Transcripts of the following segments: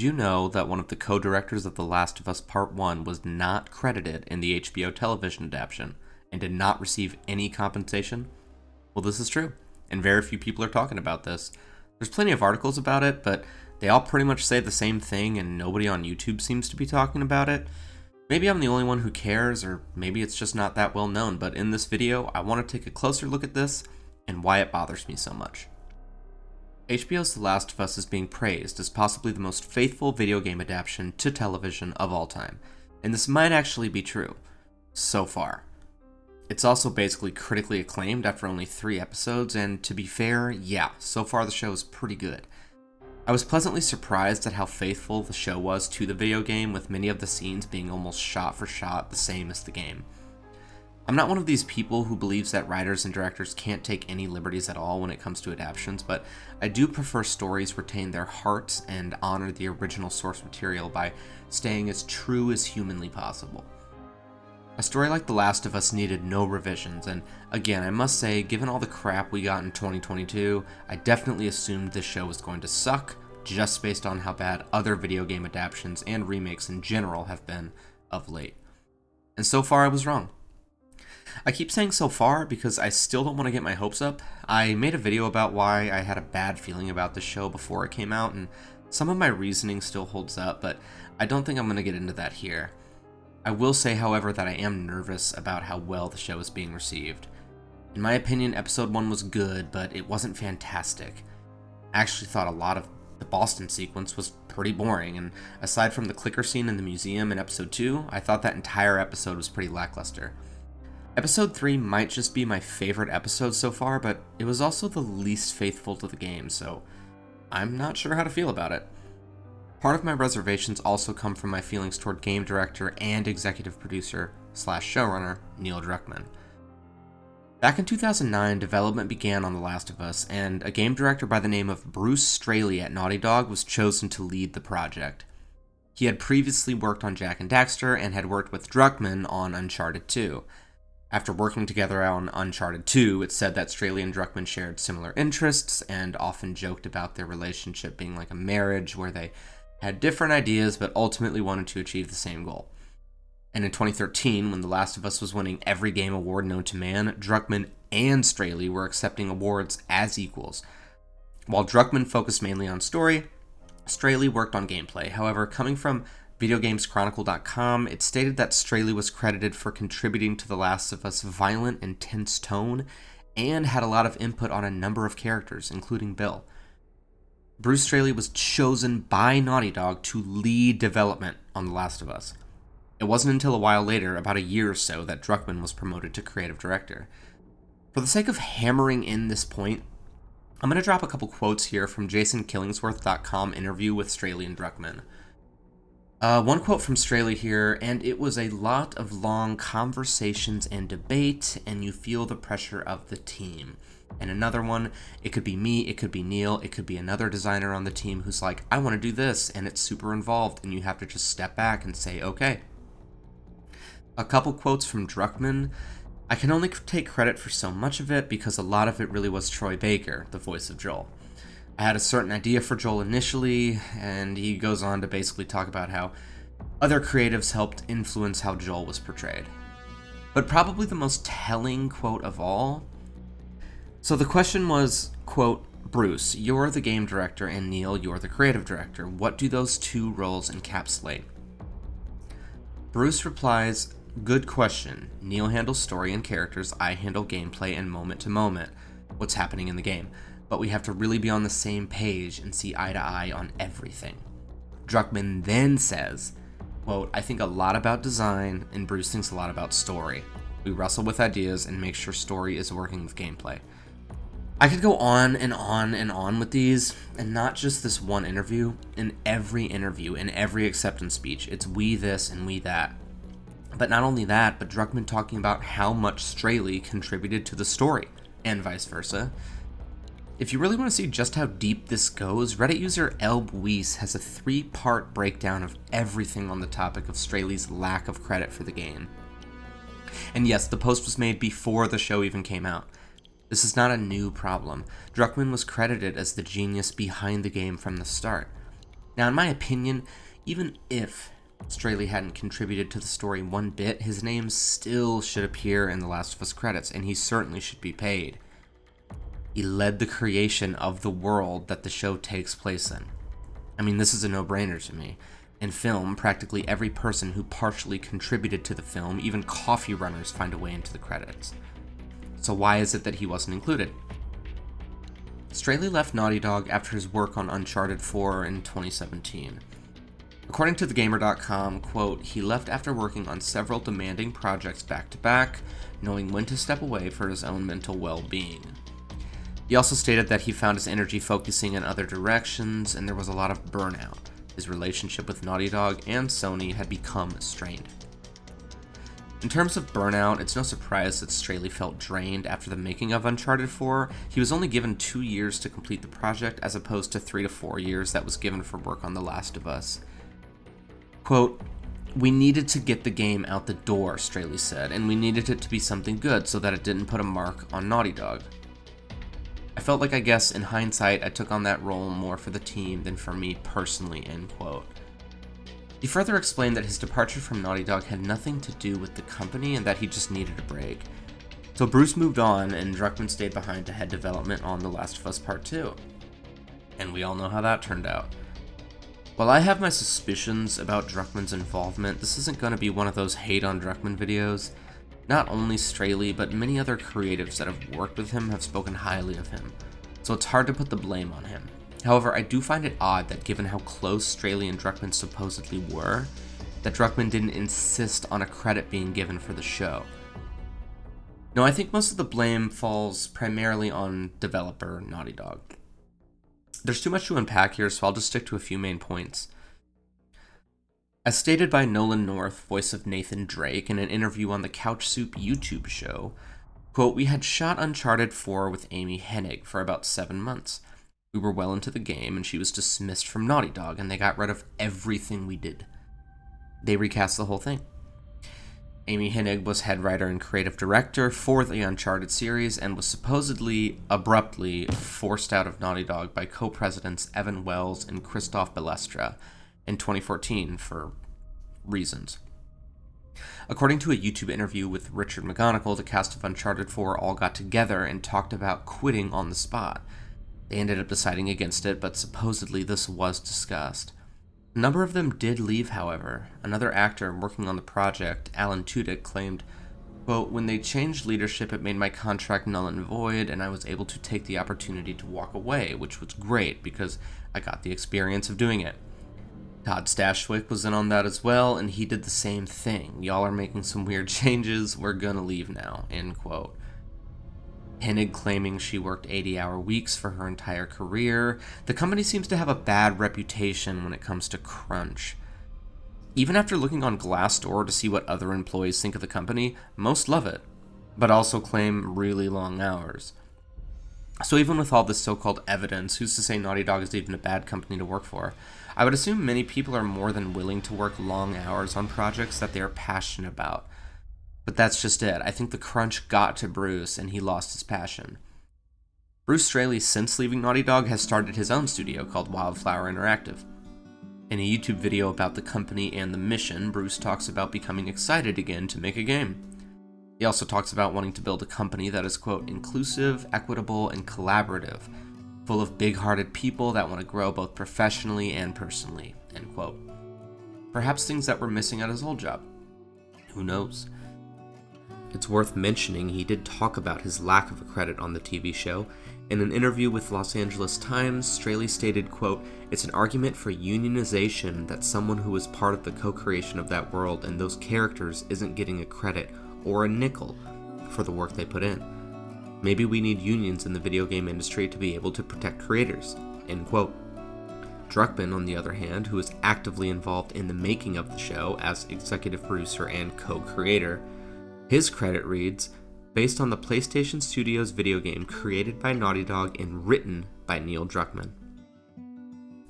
you know that one of the co-directors of The Last of Us Part 1 was not credited in the HBO television adaptation and did not receive any compensation? Well, this is true, and very few people are talking about this. There's plenty of articles about it, but they all pretty much say the same thing, and nobody on YouTube seems to be talking about it. Maybe I'm the only one who cares, or maybe it's just not that well known, but in this video, I want to take a closer look at this and why it bothers me so much. HBO's The Last of Us is being praised as possibly the most faithful video game adaptation to television of all time, and this might actually be true, so far. It's also basically critically acclaimed after only 3 episodes, and to be fair, yeah, so far the show is pretty good. I was pleasantly surprised at how faithful the show was to the video game, with many of the scenes being almost shot for shot the same as the game. I'm not one of these people who believes that writers and directors can't take any liberties at all when it comes to adaptations, but I do prefer stories retain their hearts and honor the original source material by staying as true as humanly possible. A story like The Last of Us needed no revisions, and again, I must say, given all the crap we got in 2022, I definitely assumed this show was going to suck, just based on how bad other video game adaptations and remakes in general have been of late. And so far I was wrong. I keep saying so far because I still don't want to get my hopes up. I made a video about why I had a bad feeling about the show before it came out, and some of my reasoning still holds up, but I don't think I'm going to get into that here. I will say, however, that I am nervous about how well the show is being received. In my opinion, episode 1 was good, but it wasn't fantastic. I actually thought a lot of the Boston sequence was pretty boring, and aside from the clicker scene in the museum in episode 2, I thought that entire episode was pretty lackluster. Episode 3 might just be my favorite episode so far, but it was also the least faithful to the game, so I'm not sure how to feel about it. Part of my reservations also come from my feelings toward game director and executive producer / showrunner Neil Druckmann. Back in 2009, development began on The Last of Us, and a game director by the name of Bruce Straley at Naughty Dog was chosen to lead the project. He had previously worked on Jak and Daxter and had worked with Druckmann on Uncharted 2. After working together on Uncharted 2, it's said that Straley and Druckmann shared similar interests and often joked about their relationship being like a marriage where they had different ideas but ultimately wanted to achieve the same goal. And in 2013, when The Last of Us was winning every game award known to man, Druckmann and Straley were accepting awards as equals. While Druckmann focused mainly on story, Straley worked on gameplay. However, coming from VideoGamesChronicle.com, it stated that Straley was credited for contributing to The Last of Us' violent and tense tone and had a lot of input on a number of characters, including Bill. Bruce Straley was chosen by Naughty Dog to lead development on The Last of Us. It wasn't until a while later, about a year or so, that Druckmann was promoted to creative director. For the sake of hammering in this point, I'm going to drop a couple quotes here from JasonKillingsworth.com interview with Straley and Druckmann. One quote from Straley here, and it was a lot of long conversations and debate, and you feel the pressure of the team. And another one, it could be me, it could be Neil, it could be another designer on the team who's like, I want to do this, and it's super involved, and you have to just step back and say, okay. A couple quotes from Druckmann. I can only take credit for so much of it because a lot of it really was Troy Baker, the voice of Joel. I had a certain idea for Joel initially, and he goes on to basically talk about how other creatives helped influence how Joel was portrayed. But probably the most telling quote of all. So the question was, quote, Bruce, you're the game director, and Neil, you're the creative director. What do those two roles encapsulate? Bruce replies, good question. Neil handles story and characters, I handle gameplay and moment to moment, what's happening in the game. But we have to really be on the same page and see eye to eye on everything. Druckmann then says, quote, I think a lot about design, and Bruce thinks a lot about story. We wrestle with ideas and make sure story is working with gameplay. I could go on and on and on with these, and not just this one interview. In every interview, in every acceptance speech, it's we this and we that. But not only that, but Druckmann talking about how much Straley contributed to the story, and vice versa. If you really want to see just how deep this goes, Reddit user Elbwees has a 3-part breakdown of everything on the topic of Straley's lack of credit for the game. And yes, the post was made before the show even came out. This is not a new problem. Druckmann was credited as the genius behind the game from the start. Now, in my opinion, even if Straley hadn't contributed to the story one bit, his name still should appear in The Last of Us credits, and he certainly should be paid. He led the creation of the world that the show takes place in. I mean, this is a no-brainer to me. In film, practically every person who partially contributed to the film, even coffee runners, find a way into the credits. So why is it that he wasn't included? Straley left Naughty Dog after his work on Uncharted 4 in 2017. According to TheGamer.com, quote, he left after working on several demanding projects back-to-back, knowing when to step away for his own mental well-being. He also stated that he found his energy focusing in other directions, and there was a lot of burnout. His relationship with Naughty Dog and Sony had become strained. In terms of burnout, it's no surprise that Straley felt drained after the making of Uncharted 4. He was only given 2 years to complete the project, as opposed to 3 to 4 years that was given for work on The Last of Us. Quote, we needed to get the game out the door, Straley said, and we needed it to be something good so that it didn't put a mark on Naughty Dog. I felt like, I guess, in hindsight, I took on that role more for the team than for me personally, end quote. He further explained that his departure from Naughty Dog had nothing to do with the company and that he just needed a break. So Bruce moved on, and Druckmann stayed behind to head development on The Last of Us Part 2. And we all know how that turned out. While I have my suspicions about Druckmann's involvement, this isn't going to be one of those hate on Druckmann videos. Not only Straley, but many other creatives that have worked with him have spoken highly of him, so it's hard to put the blame on him. However, I do find it odd that given how close Straley and Druckmann supposedly were, that Druckmann didn't insist on a credit being given for the show. No, I think most of the blame falls primarily on developer Naughty Dog. There's too much to unpack here, so I'll just stick to a few main points. As stated by Nolan North, voice of Nathan Drake, in an interview on the Couch Soup YouTube show, quote, we had shot Uncharted 4 with Amy Hennig for about 7 months. We were well into the game, and she was dismissed from Naughty Dog, and they got rid of everything we did. They recast the whole thing. Amy Hennig was head writer and creative director for the Uncharted series, and was supposedly abruptly forced out of Naughty Dog by co-presidents Evan Wells and Christoph Balestra in 2014 for reasons. According to a YouTube interview with Richard McGonigal, the cast of Uncharted 4 all got together and talked about quitting on the spot. They ended up deciding against it, but supposedly this was discussed. A number of them did leave, however. Another actor working on the project, Alan Tudyk, claimed, quote, when they changed leadership, it made my contract null and void, and I was able to take the opportunity to walk away, which was great because I got the experience of doing it. Todd Stashwick was in on that as well, and he did the same thing. Y'all are making some weird changes, we're gonna leave now, end quote. Hennig claiming she worked 80-hour weeks for her entire career. The company seems to have a bad reputation when it comes to crunch. Even after looking on Glassdoor to see what other employees think of the company, most love it, but also claim really long hours. So even with all this so-called evidence, who's to say Naughty Dog is even a bad company to work for? I would assume many people are more than willing to work long hours on projects that they are passionate about. But that's just it. I think the crunch got to Bruce and he lost his passion. Bruce Straley, since leaving Naughty Dog, has started his own studio called Wildflower Interactive. In a YouTube video about the company and the mission, Bruce talks about becoming excited again to make a game. He also talks about wanting to build a company that is, quote, inclusive, equitable, and collaborative, full of big-hearted people that want to grow both professionally and personally, end quote. Perhaps things that were missing at his old job. Who knows? It's worth mentioning he did talk about his lack of a credit on the TV show. In an interview with Los Angeles Times, Straley stated, quote, it's an argument for unionization that someone who was part of the co-creation of that world and those characters isn't getting a credit or a nickel for the work they put in. Maybe we need unions in the video game industry to be able to protect creators, end quote. Druckmann, on the other hand, who is actively involved in the making of the show as executive producer and co-creator, his credit reads, based on the PlayStation Studios video game created by Naughty Dog and written by Neil Druckmann.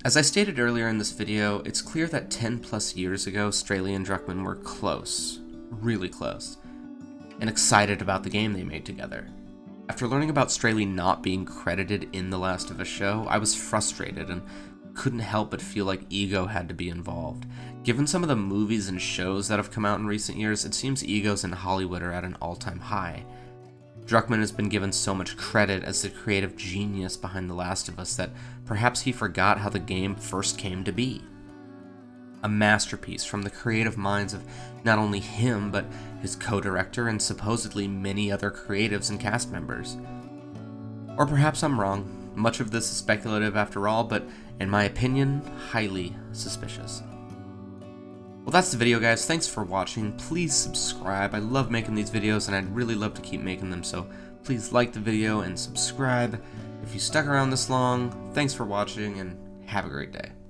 As I stated earlier in this video, it's clear that 10 plus years ago, Straley and Druckmann were close, really close, and excited about the game they made together. After learning about Straley not being credited in The Last of Us show, I was frustrated and couldn't help but feel like ego had to be involved. Given some of the movies and shows that have come out in recent years, it seems egos in Hollywood are at an all-time high. Druckmann has been given so much credit as the creative genius behind The Last of Us that perhaps he forgot how the game first came to be. A masterpiece from the creative minds of not only him, but his co-director and supposedly many other creatives and cast members. Or perhaps I'm wrong. Much of this is speculative after all, but in my opinion, highly suspicious. Well, that's the video, guys. Thanks for watching. Please subscribe. I love making these videos, and I'd really love to keep making them, so please like the video and subscribe. If you stuck around this long, thanks for watching, and have a great day.